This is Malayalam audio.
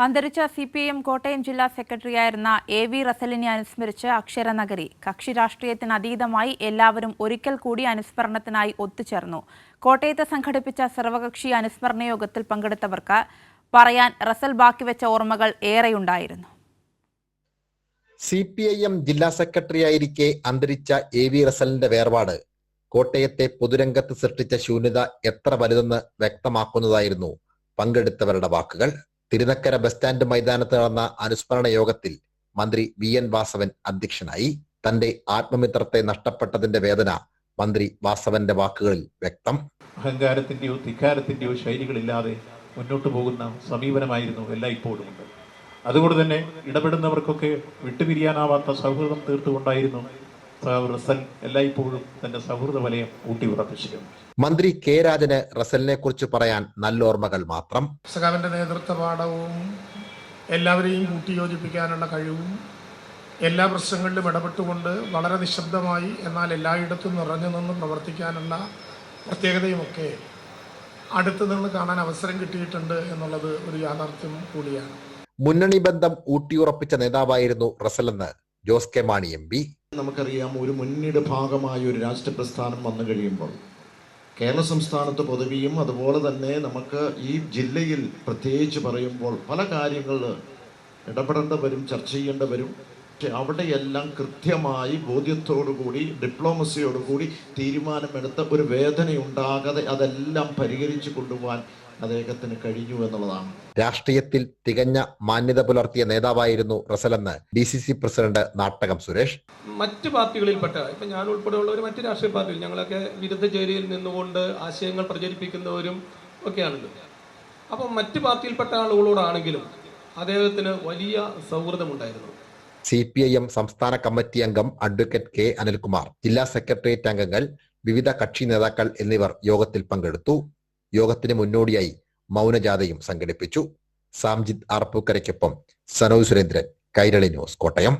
അന്തരിച്ച CPIM കോട്ടയം ജില്ലാ സെക്രട്ടറിയായിരുന്ന AV റസലിനെ അനുസ്മരിച്ച് അക്ഷരനഗരി. കക്ഷി രാഷ്ട്രീയത്തിന് അതീതമായി എല്ലാവരും ഒരിക്കൽ കൂടി അനുസ്മരണത്തിനായി ഒത്തുചേർന്നു. കോട്ടയത്ത് സംഘടിപ്പിച്ച സർവകക്ഷി അനുസ്മരണ യോഗത്തിൽ പങ്കെടുത്തവർക്ക് പറയാൻ റസൽ ബാക്കിവെച്ച ഓർമ്മകൾ ഏറെയുണ്ടായിരുന്നു. CPIM ജില്ലാ സെക്രട്ടറിയായിരിക്കെ അന്തരിച്ച AV റസലിന്റെ വേർപാട് കോട്ടയത്തെ പൊതുരംഗത്ത് സൃഷ്ടിച്ച ശൂന്യത എത്ര വലുതെന്ന് വ്യക്തമാക്കുന്നതായിരുന്നു പങ്കെടുത്തവരുടെ വാക്കുകൾ. തിരുനക്കര ബസ് സ്റ്റാൻഡ് മൈതാനത്ത് നടന്ന അനുസ്മരണ യോഗത്തിൽ മന്ത്രി VN വാസവൻ അധ്യക്ഷനായി. തന്റെ ആത്മമിത്രത്തെ നഷ്ടപ്പെട്ടതിന്റെ വേദന മന്ത്രി വാസവന്റെ വാക്കുകളിൽ വ്യക്തം. അഹങ്കാരത്തിന്റെയോ ധിക്കാരത്തിന്റെയോ ശൈലികളില്ലാതെ മുന്നോട്ട് പോകുന്ന സമീപനമായിരുന്നു എല്ലായ്പ്പോഴും ഉണ്ട്. അതുകൊണ്ട് തന്നെ ഇടപെടുന്നവർക്കൊക്കെ വിട്ടുപിരിയാനാവാത്ത സൗഹൃദം തീർത്തുകൊണ്ടായിരുന്നു റസൽ എല്ലായ്പ്പോഴും തന്റെ സൗഹൃദ വലയം ഊട്ടിയുറപ്പിച്ചിരുന്നു. മന്ത്രി K രാജന് റസലിനെ കുറിച്ച് പറയാൻ നല്ലോർമ്മകൾ മാത്രം. സഖാവിന്റെ നേതൃത്വ പാഠവും എല്ലാവരെയും കൂട്ടിയോജിപ്പിക്കാനുള്ള കഴിവും എല്ലാ പ്രശ്നങ്ങളിലും ഇടപെട്ടുകൊണ്ട് വളരെ നിശബ്ദമായി എന്നാൽ എല്ലായിടത്തും നിറഞ്ഞു നിന്ന് പ്രവർത്തിക്കാനുള്ള പ്രത്യേകതയുമൊക്കെ അടുത്തു നിന്ന് കാണാൻ അവസരം കിട്ടിയിട്ടുണ്ട് എന്നുള്ളത് ഒരു യാഥാർത്ഥ്യം കൂടിയാണ്. മുന്നണി ബന്ധം ഊട്ടിയുറപ്പിച്ച നേതാവായിരുന്നു റസലെന്ന് ജോസ് കെ മാണി MP. നമുക്കറിയാം, ഒരു മുന്നണിയുടെ ഭാഗമായ ഒരു രാഷ്ട്രീയ പ്രസ്ഥാനം വന്നു കഴിയുമ്പോൾ കേരള സംസ്ഥാനത്ത് പൊതുവെയും അതുപോലെ തന്നെ നമുക്ക് ഈ ജില്ലയിൽ പ്രത്യേകിച്ച് പറയുമ്പോൾ പല കാര്യങ്ങൾ ഇടപെടേണ്ടവരും ചർച്ച ചെയ്യേണ്ടവരും, പക്ഷെ അവിടെയെല്ലാം കൃത്യമായി ബോധ്യത്തോടുകൂടി ഡിപ്ലോമസിയോടുകൂടി തീരുമാനമെടുത്ത ഒരു വേദനയുണ്ടാകാതെ അതെല്ലാം പരിഹരിച്ചു കൊണ്ടുപോകാൻ അദ്ദേഹത്തിന് കഴിഞ്ഞു എന്നുള്ളതാണ്. രാഷ്ട്രീയത്തിൽ തികഞ്ഞ മാന്യത പുലർത്തിയ നേതാവായിരുന്നു റസലെന്ന് DCC പ്രസിഡന്റ് നാട്ടകം സുരേഷ്. മറ്റ് പാർട്ടികളിൽപ്പെട്ട ഇപ്പം ഞാൻ ഉൾപ്പെടെയുള്ളവർ മറ്റ് രാഷ്ട്രീയ പാർട്ടികൾ ഞങ്ങളൊക്കെ വിരുദ്ധ ചേരിയിൽ നിന്നുകൊണ്ട് ആശയങ്ങൾ പ്രചരിപ്പിക്കുന്നവരും ഒക്കെയാണല്ലോ. അപ്പം മറ്റ് പാർട്ടിയിൽപ്പെട്ട ആളുകളോടാണെങ്കിലും അദ്ദേഹത്തിന് വലിയ സൗഹൃദമുണ്ടായിരുന്നു. CPIM സംസ്ഥാന കമ്മിറ്റി അംഗം അഡ്വക്കേറ്റ് K അനിൽകുമാർ, ജില്ലാ സെക്രട്ടേറിയറ്റ് അംഗങ്ങൾ, വിവിധ കക്ഷി നേതാക്കൾ എന്നിവർ യോഗത്തിൽ പങ്കെടുത്തു. യോഗത്തിന് മുന്നോടിയായി മൗനജാഥയും സംഘടിപ്പിച്ചു. സാംജിത് ആർപ്പൂക്കരയ്ക്കൊപ്പം സനോജ് സുരേന്ദ്രൻ, കൈരളി ന്യൂസ്, കോട്ടയം.